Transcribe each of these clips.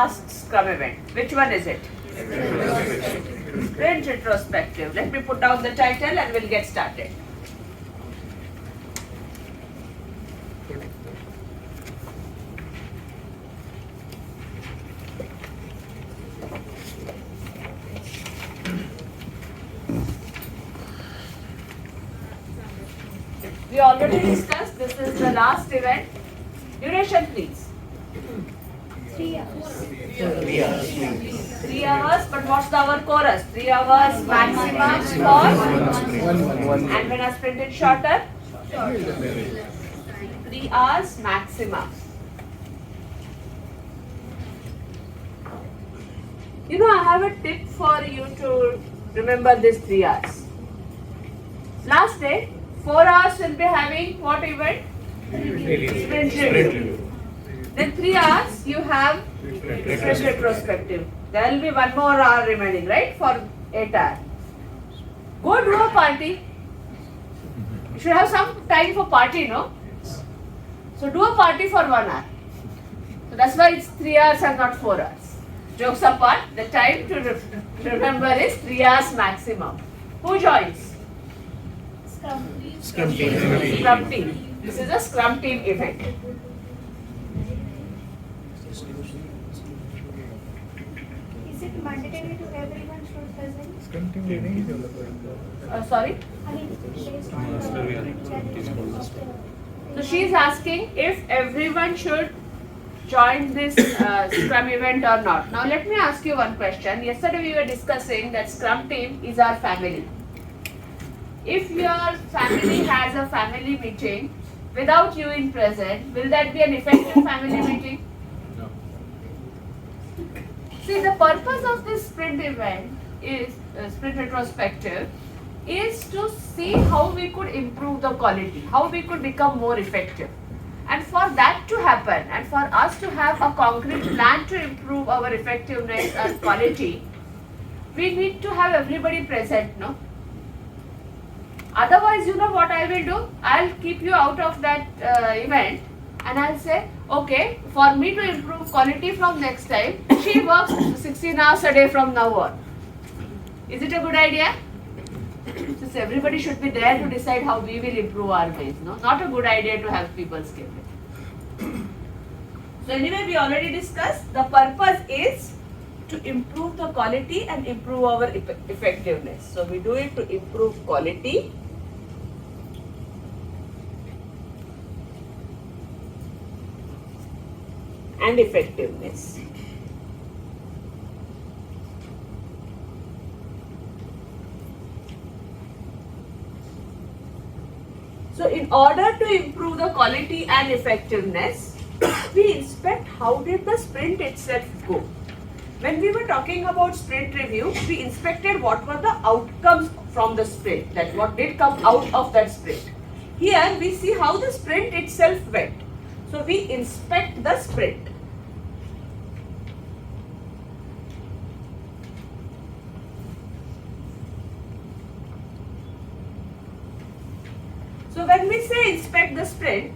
last Scrum event? Which one is it? Sprint retrospective. Let me put down the title and we'll get started. We already discussed, this is the last event. Duration please. 3 hours. 3 hours, but what's the hour chorus? 3 hours maximum for? And when I sprint it shorter? 3 hours maximum. You know, I have a tip for you to remember this 3 hours. Last day, 4 hours will be having what event? Sprint review. Then 3 hours you have sprint retrospective. There will be 1 more hour remaining, right? For 8 hours. Go do a party. You should have some time for party, no? So do a party for 1 hour. So that's why it's 3 hours and not 4 hours. Jokes apart, the time to remember is 3 hours maximum. Who joins? Scrum team. Scrum team. This is a Scrum team event. Is it mandatory to everyone should present? Scrum team leading is Sorry? I mean, based on the challenge of the- So she is asking if everyone should join this Scrum event or not. Now let me ask you one question. Yesterday we were discussing that Scrum team is our family. If your family has a family meeting without you in present, will that be an effective family meeting? No. See, the purpose of this sprint event is, sprint retrospective, is to see how we could improve the quality, how we could become more effective. And for that to happen, and for us to have a concrete plan to improve our effectiveness and quality, we need to have everybody present, no? Otherwise, you know what I will do? I'll keep you out of that event and I'll say, okay, for me to improve quality from next time, she works 16 hours a day from now on. Is it a good idea? Since everybody should be there to decide how we will improve our ways, no? Not a good idea to have people skip it. So anyway, we already discussed, the purpose is to improve the quality and improve our effectiveness. So we do it to improve quality and effectiveness. So in order to improve the quality and effectiveness, we inspect how did the sprint itself go. When we were talking about sprint review, we inspected what were the outcomes from the sprint, that what did come out of that sprint. Here we see how the sprint itself went. So we inspect the sprint. So when we say inspect the sprint,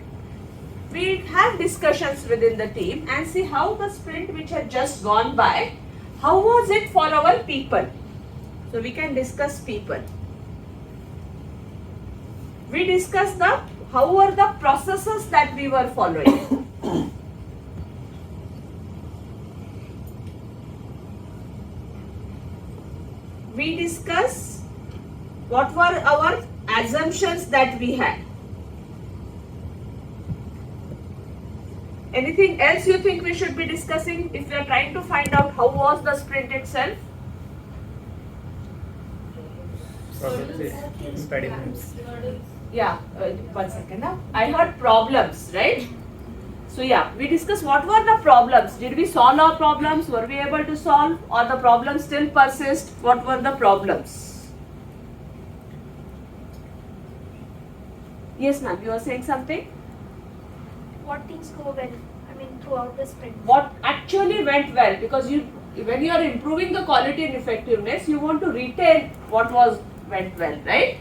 we have discussions within the team and see how the sprint which had just gone by, how was it for our people. So we can discuss people. We discuss how were the processes that we were following. We discuss what were our assumptions that we had. Anything else you think we should be discussing if we are trying to find out how was the sprint itself? Probably impediments. Yeah, 1 second. I heard problems, right? So yeah, we discussed what were the problems. Did we solve our problems? Were we able to solve? Or the problems still persist? What were the problems? Yes, ma'am, you were saying something? What things go well? I mean, throughout the sprint. What actually went well? Because when you are improving the quality and effectiveness, you want to retain what went well, right?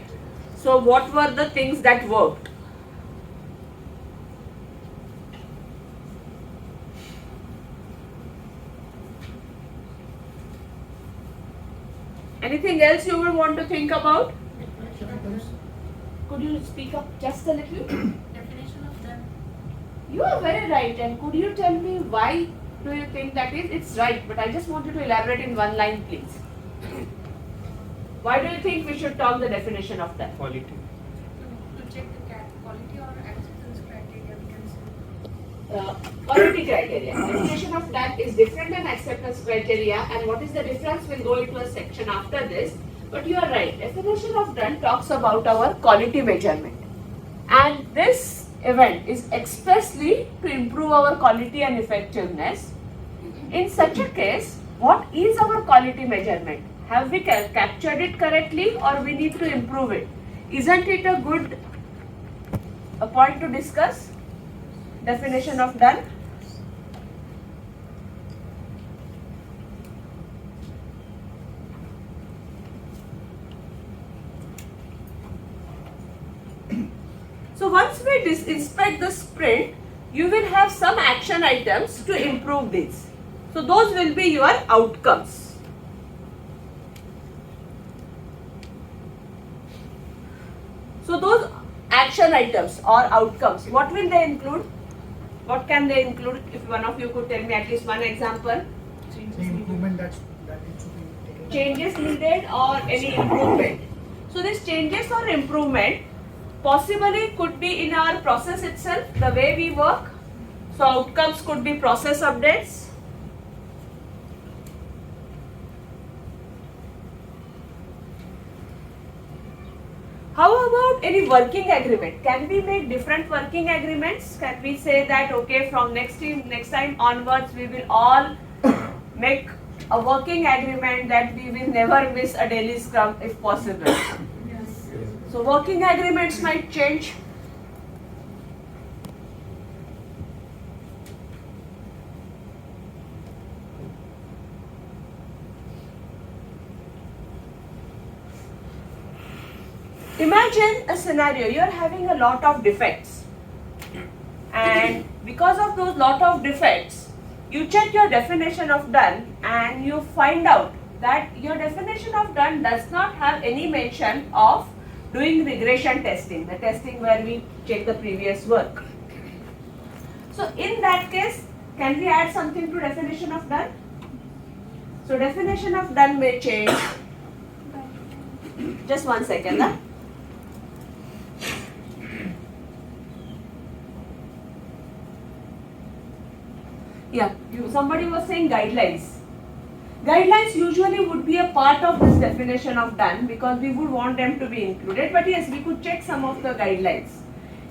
So what were the things that worked? Anything else you would want to think about? Could you speak up just a little? Definition of done. You are very right, and could you tell me why do you think that is? It's right, but I just want you to elaborate in one line, please. Why do you think we should talk the definition of that? Quality. To check the quality or acceptance criteria, we can say. Quality criteria. Definition of that is different than acceptance criteria, and what is the difference? We'll go into a section after this. But you are right. Definition of done talks about our quality measurement, and this event is expressly to improve our quality and effectiveness. In such a case, what is our quality measurement? Have we captured it correctly, or we need to improve it? Isn't it a good point to discuss? Definition of done. So once we inspect the sprint, you will have some action items to improve this. So those will be your outcomes. So those action items or outcomes, what will they include? What can they include? If one of you could tell me at least one example. The improvement that needs to be taken. Changes needed or any improvement. So these changes or improvement possibly could be in our process itself, the way we work. So outcomes could be process updates. How about any working agreement? Can we make different working agreements? Can we say that okay, from next time onwards we will all make a working agreement that we will never miss a daily scrum if possible? Yes. So working agreements might change. Imagine a scenario, you are having a lot of defects, and because of those lot of defects, you check your definition of done and you find out that your definition of done does not have any mention of doing regression testing, the testing where we check the previous work. So in that case, can we add something to definition of done? So definition of done may change. Just 1 second. Huh? Yeah, somebody was saying guidelines. Guidelines usually would be a part of this definition of done because we would want them to be included. But yes, we could check some of the guidelines.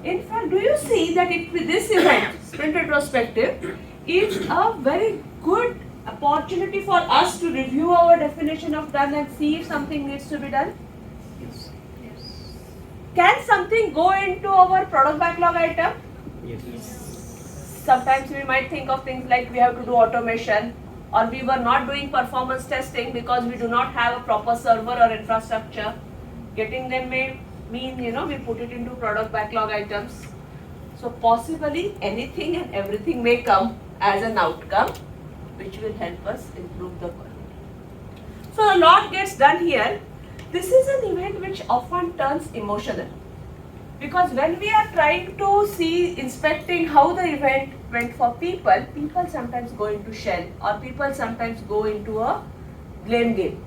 In fact, do you see that this event, sprint retrospective, is a very good opportunity for us to review our definition of done and see if something needs to be done? Yes. Yes. Can something go into our product backlog item? Yes. Sometimes we might think of things like we have to do automation, or we were not doing performance testing because we do not have a proper server or infrastructure. Getting them may mean, we put it into product backlog items. So possibly anything and everything may come as an outcome which will help us improve the quality. So a lot gets done here. This is an event which often turns emotional. Because when we are trying to see, inspecting how the event went for people sometimes go into shell, or people sometimes go into a blame game.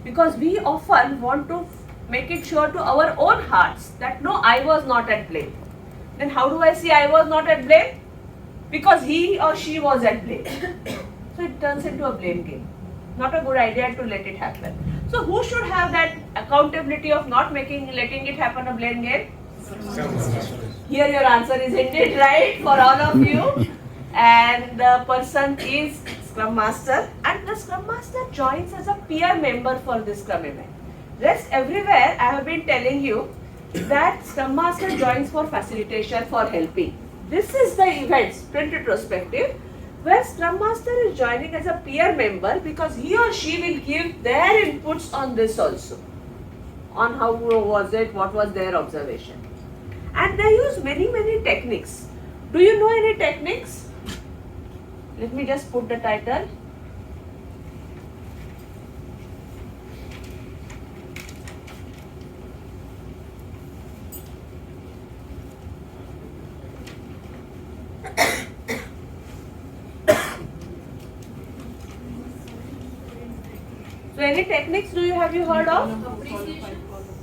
Because we often want to make it sure to our own hearts that no, I was not at blame. Then how do I see I was not at blame? Because he or she was at blame. So it turns into a blame game. Not a good idea to let it happen. So who should have that accountability of not letting it happen a blame game? Here your answer is indeed right for all of you. And the person is Scrum Master, and the Scrum Master joins as a peer member for this Scrum event. Rest everywhere I have been telling you that Scrum Master joins for facilitation, for helping. This is the event, sprint retrospective, where Scrum Master is joining as a peer member because he or she will give their inputs on this also. On how was it, what was their observation. And they use many techniques. Do you know any techniques? Let me just put the title. So any techniques have you heard of? Appreciation.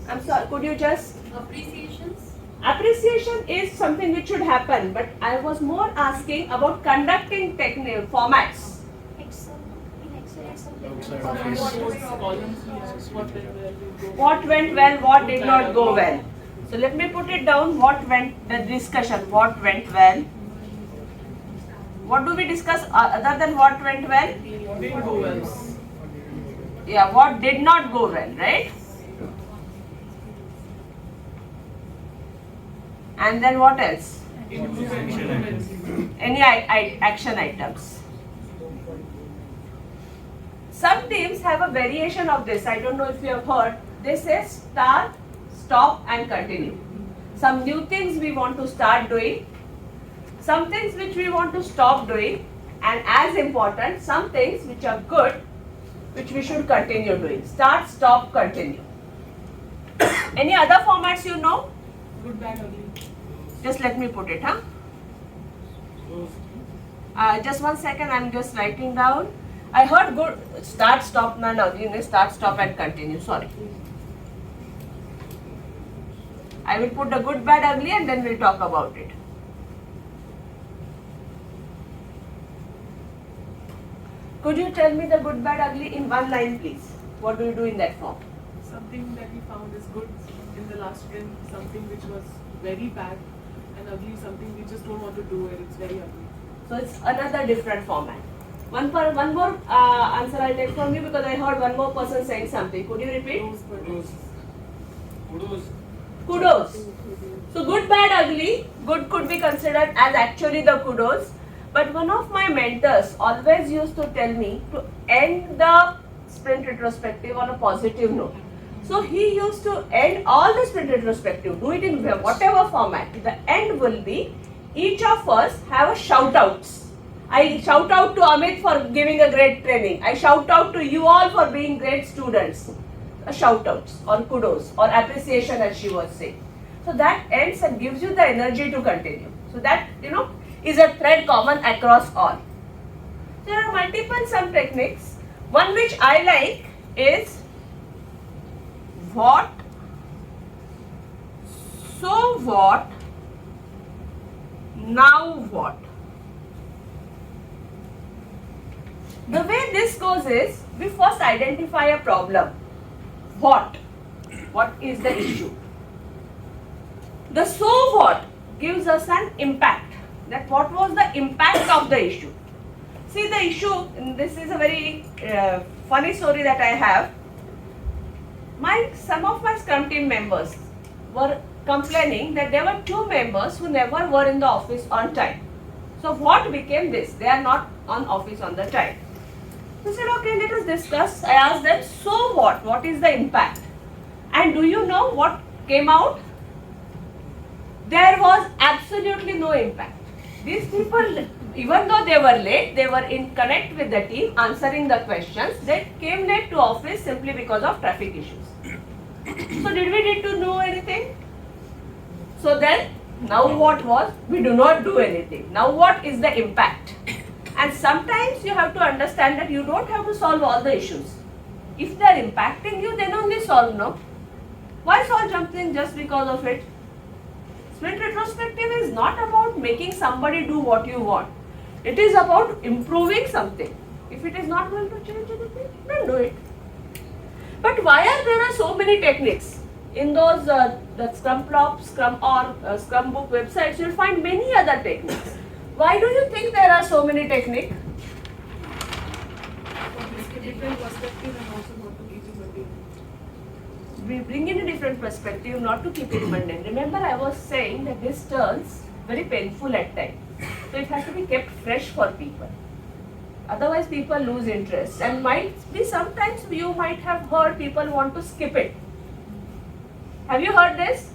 I'm sorry, could you just? Appreciations. Appreciation is something which should happen, but I was more asking about conducting technique formats. Excel. In Excel, it's What went well, what did not go well. So let me put it down. What went, the discussion, what went well. What do we discuss other than what went well? Didn't go well. Yeah, what did not go well, right? And then what else? Improvements. Any action items. Some teams have a variation of this. I don't know if you have heard. This is start, stop and continue. Some new things we want to start doing. Some things which we want to stop doing. And as important, some things which are good, which we should continue doing. Start, stop, continue. Any other formats you know? Good, bad, ugly. Just let me put it, huh? Just 1 second, I'm just writing down. I heard good, start, stop, no, start, stop and continue, sorry. I will put the good, bad, ugly and then we'll talk about it. Could you tell me the good, bad, ugly in one line, please? What do you do in that form? Something that we found is good in the last sprint, something which was very bad, and ugly, something we just don't want to do it, it's very ugly. So it's another different format. One more answer I'll take from you because I heard one more person saying something. Could you repeat? Kudos. So good, bad, ugly. Good could be considered as actually the kudos. But one of my mentors always used to tell me to end the sprint retrospective on a positive note. So he used to end all the sprint retrospective, do it in whatever format. The end will be each of us have a shout outs. I shout out to Amit for giving a great training. I shout out to you all for being great students. Shout outs or kudos or appreciation as she was saying. So that ends and gives you the energy to continue. So that is a thread common across all. There are multiple some techniques. One which I like is what, so what, now what. The way this goes is, we first identify a problem. What is the issue? The so what gives us an impact. That what was the impact of the issue. See the issue, and this is a very funny story that I have. Some of my Scrum team members were complaining that there were 2 members who never were in the office on time. So what became this? They are not on office on the time. So I said, okay, let us discuss. I asked them, so what? What is the impact? And do you know what came out? There was absolutely no impact. These people, even though they were late, they were in connect with the team, answering the questions. They came late to office simply because of traffic issues. So did we need to know anything? So then, now what was? We do not do anything. Now what is the impact? And sometimes you have to understand that you don't have to solve all the issues. If they are impacting you, then only solve, no? Why solve something just because of it? Sprint retrospective is not about making somebody do what you want. It is about improving something. If it is not going to change anything, then do it. But why are there so many techniques? In those the Scrum Plop, Scrum or Scrum Book websites, you will find many other techniques. Why do you think there are so many techniques? For different perspective and also not to keep it mundane. We bring in a different perspective, not to keep it mundane. Remember, I was saying that this turns very painful at times. So it has to be kept fresh for people. Otherwise, people lose interest. And might be sometimes you might have heard people want to skip it. Have you heard this?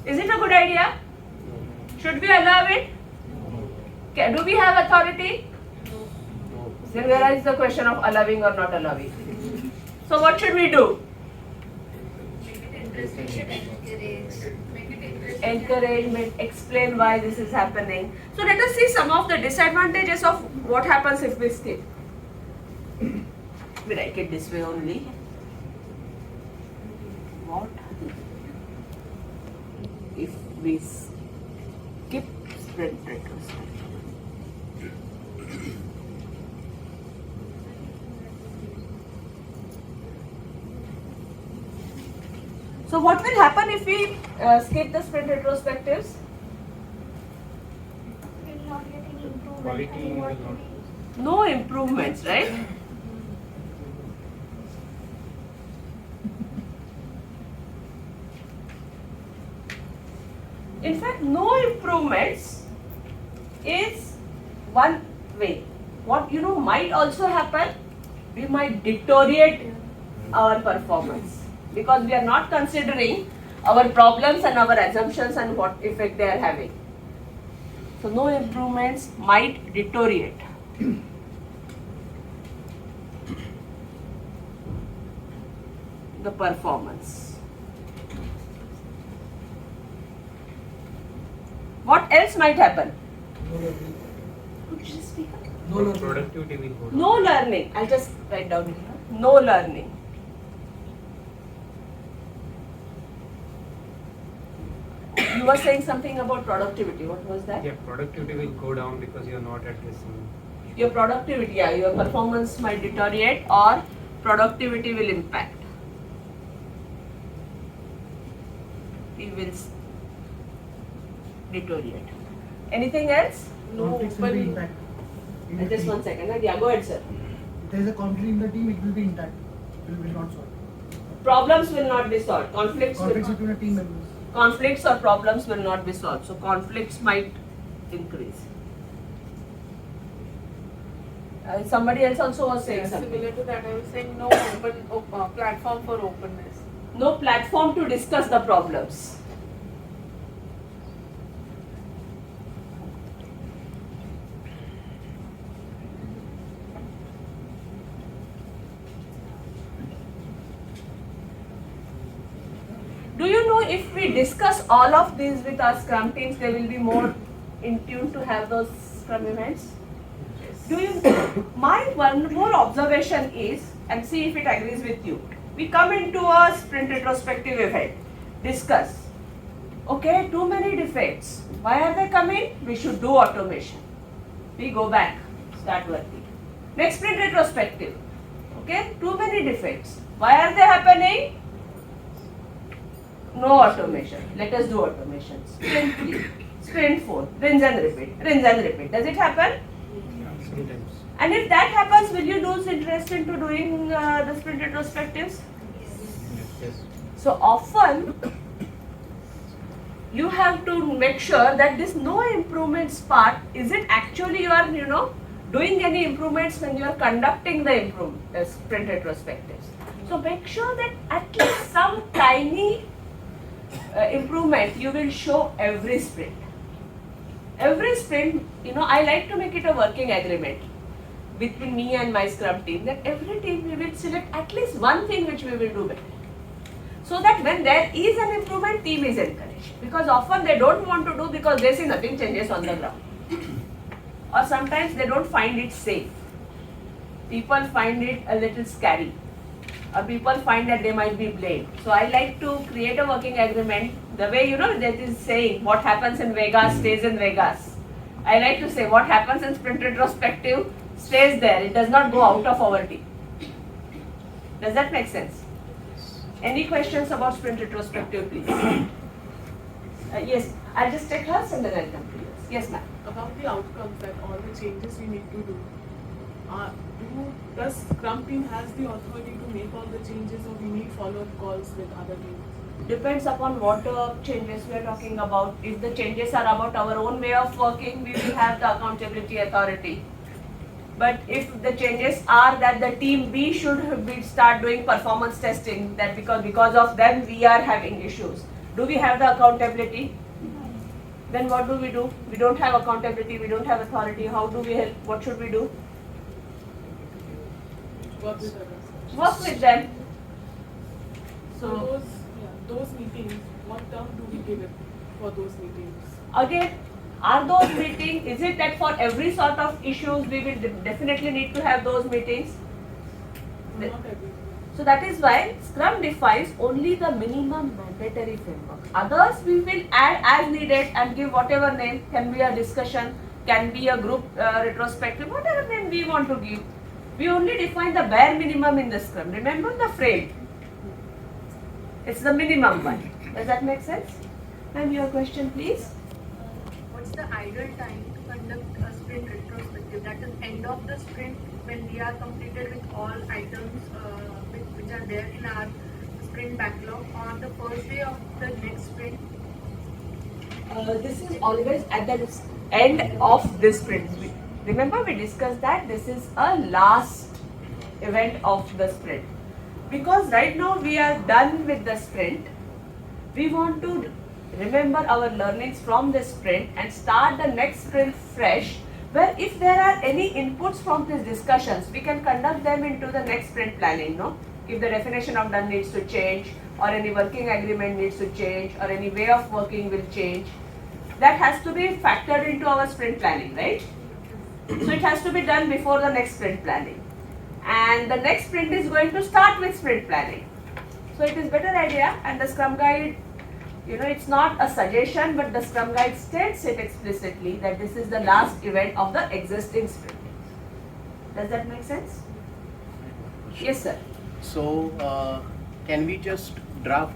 Is it a good idea? Should we allow it? Do we have authority? Then where is the question of allowing or not allowing? So what should we do? Encouragement, explain why this is happening. So let us see some of the disadvantages of what happens if we skip. Let me write it this way only. What if we skip sprint retrospective? So what will happen if we skip the sprint retrospectives? Will not get any improvement. Quality in what will not- we- No improvements, right? In fact, no improvements is one way. What might also happen, we might deteriorate our performance because we are not considering our problems and our assumptions and what effect they are having. So no improvements might deteriorate. The performance. What else might happen? No learning. Could you just speak up? No learning. Productivity will go down. No learning. I'll just write down here. No learning. You were saying something about productivity. What was that? Yeah, productivity will go down because you are not addressing. Your productivity, your performance might deteriorate or productivity will impact. It will deteriorate. Anything else? No Conflicts will be open. intact. In the Just team. 1 second. Yeah, go ahead, sir. If there is a conflict in the team, it will be intact. It will not solve. Problems will not be solved. Conflicts Between the team members. conflicts or problems will not be solved. So conflicts might increase. Somebody else also was saying Yeah, something. similar to that, I was saying no open platform for openness. No platform to discuss the problems. Do you know if we discuss all of these with our Scrum teams, they will be more in tune to have those Scrum events? Do you? My one more observation is, and see if it agrees with you. We come into a sprint retrospective event, discuss. Okay, too many defects. Why are they coming? We should do automation. We go back, start working. Next sprint retrospective. Okay, too many defects. Why are they happening? No automation. Let us do automation. Sprint 3, sprint 4, rinse and repeat, rinse and repeat. Does it happen? Sometimes. And if that happens, will you lose interest into doing the sprint retrospectives? Yes. So often, you have to make sure that this no improvements part, is it actually you are, doing any improvements when you are conducting the sprint retrospectives. So make sure that at least some tiny improvement you will show every sprint. Every sprint, I like to make it a working agreement between me and my Scrum team that every team we will select at least one thing which we will do better. So that when there is an improvement, team is encouraged. Because often they don't want to do because they see nothing changes on the ground. Or sometimes they don't find it safe. People find it a little scary. Or people find that they might be blamed. So I like to create a working agreement. The way that is saying what happens in Vegas stays in Vegas. I like to say what happens in sprint retrospective stays there. It does not go out of our team. Does that make sense? Any questions about sprint retrospective, please? Yes, I'll just take hers and then I'll come to yours. Yes, ma'am. About the outcomes, that all the changes we need to do. Does Scrum team has the authority to make all the changes, or we need follow-up calls with other teams? Depends upon what changes we are talking about. If the changes are about our own way of working, we will have the accountability authority. But if the changes are that the team B should start doing performance testing, that because of them we are having issues, do we have the accountability? Then what do? We don't have accountability, we don't have authority. How do we help? What should we do? Work with others. Work with them. So So those meetings, what term do we give it for those meetings? again, are those meetings, is it that for every sort of issues we will definitely need to have those meetings? The- Not everything. So that is why Scrum defines only the minimum mandatory framework. Others we will add as needed and give whatever name, can be a discussion, can be a group retrospective, whatever name we want to give. We only define the bare minimum in the Scrum. Remember the frame. It's the minimum one. Does that make sense? Ma'am, your question please. What's the ideal time to conduct a sprint retrospective? That is end of the sprint when we are completed with all items which are there in our sprint backlog, or the first day of the next sprint. This is always at the end of this sprint. Remember we discussed that this is a last event of the sprint. Because right now we are done with the sprint, we want to remember our learnings from the sprint and start the next sprint fresh, where if there are any inputs from these discussions, we can conduct them into the next sprint planning, no? If the definition of done needs to change, or any working agreement needs to change, or any way of working will change, that has to be factored into our sprint planning, right? So it has to be done before the next sprint planning. And the next sprint is going to start with sprint planning. So it is better idea, and the Scrum Guide, it's not a suggestion, but the Scrum Guide states it explicitly that this is the last event of the existing sprint. Does that make sense? Yes, sir. So, can we just draft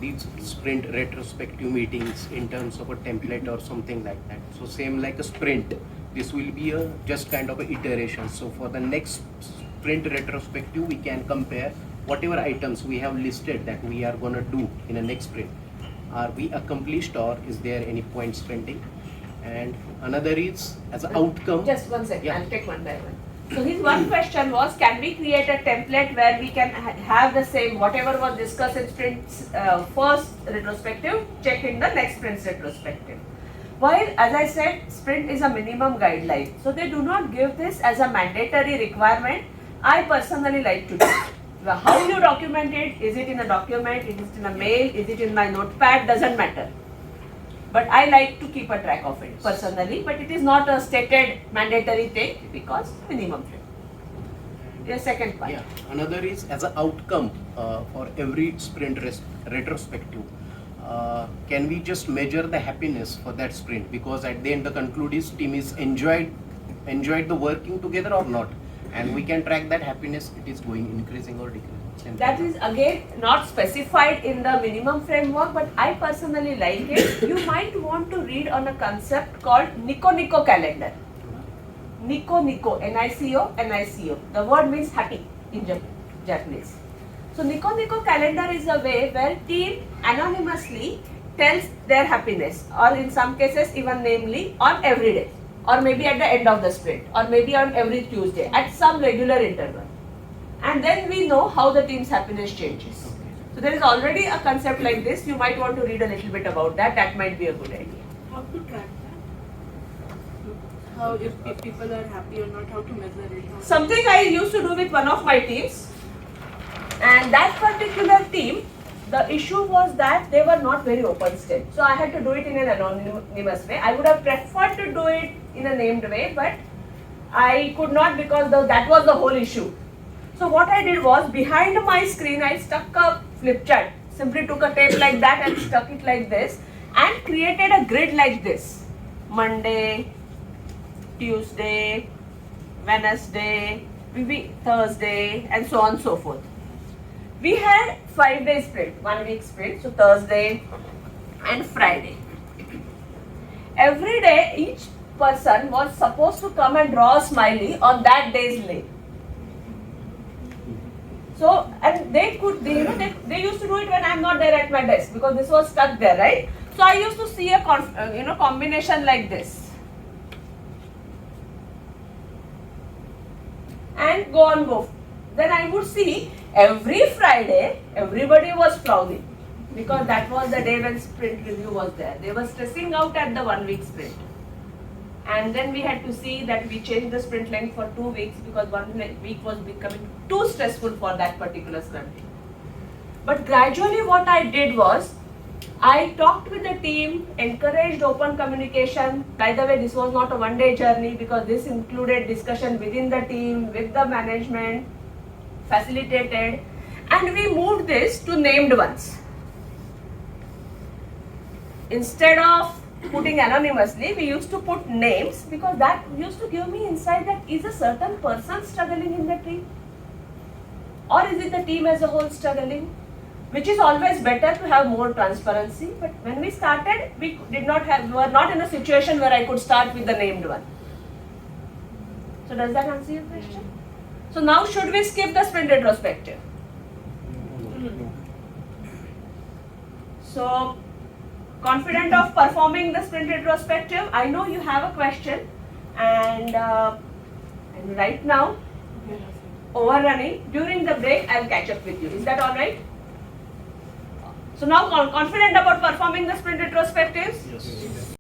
these sprint retrospective meetings in terms of a template or something like that? So, same like a sprint, this will be a just kind of a iteration. So, for the next sprint retrospective, we can compare whatever items we have listed that we are going to do in the next sprint. Are we accomplished, or is there any points pending? And another is as an outcome. Just one second, Yeah. I'll take one by one. So his one question was, can we create a template where we can have the same, whatever was discussed in sprint's first retrospective, check in the next sprint's retrospective. While, as I said, sprint is a minimum guideline, so they do not give this as a mandatory requirement. I personally like to do it. How you document it, is it in a document, is it in a mail, is it in my notepad, doesn't matter. But I like to keep a track of it personally, but it is not a stated mandatory thing because minimum thing. The second part. Yeah, another is as an outcome for every sprint retrospective. Can we just measure the happiness for that sprint? Because at the end, the conclude is team is enjoyed the working together or not, and we can track that happiness. It is going increasing or decreasing. That is again not specified in the minimum framework, but I personally like it. You might want to read on a concept called Nico Nico calendar. Nico Nico, N-I-C-O, N-I-C-O. The word means happy in Japanese. So Nico Nico calendar is a way where team anonymously tells their happiness, or in some cases even namely on every day, or maybe at the end of the sprint, or maybe on every Tuesday at some regular interval. And then we know how the team's happiness changes. So there is already a concept like this. You might want to read a little bit about that. That might be a good idea. How to track that? How, if people are happy or not, how to measure it? Something I used to do with one of my teams, and that particular team, the issue was that they were not very open still. So I had to do it in an anonymous way. I would have preferred to do it in a named way, but I could not because that was the whole issue. So what I did was, behind my screen I stuck a flip chart. Simply took a tape like that and stuck it like this and created a grid like this. Monday, Tuesday, Wednesday, maybe Thursday, and so on and so forth. We had 5-day sprint, 1 week sprint, so Thursday and Friday. Every day each person was supposed to come and draw a smiley on that day's lay. So, and they used to do it when I'm not there at my desk because this was stuck there, right? So I used to see a combination like this. And go. Then I would see every Friday, everybody was frowning because that was the day when sprint review was there. They were stressing out at the 1 week sprint. And then we had to see that we changed the sprint length for 2 weeks because 1 week was becoming too stressful for that particular scrum team. But gradually what I did was, I talked with the team, encouraged open communication. By the way, this was not a 1-day journey because this included discussion within the team, with the management. facilitated, and we moved this to named ones. Instead of putting anonymously, we used to put names because that used to give me insight that is a certain person struggling in the team, or is it the team as a whole struggling? Which is always better to have more transparency. But when we started, we were not in a situation where I could start with the named one. So does that answer your question? So now should we skip the sprint retrospective? So confident of performing the sprint retrospective? I know you have a question, and right now overrunning. During the break, I'll catch up with you. Is that all right? So now confident about performing the sprint retrospectives? Yes.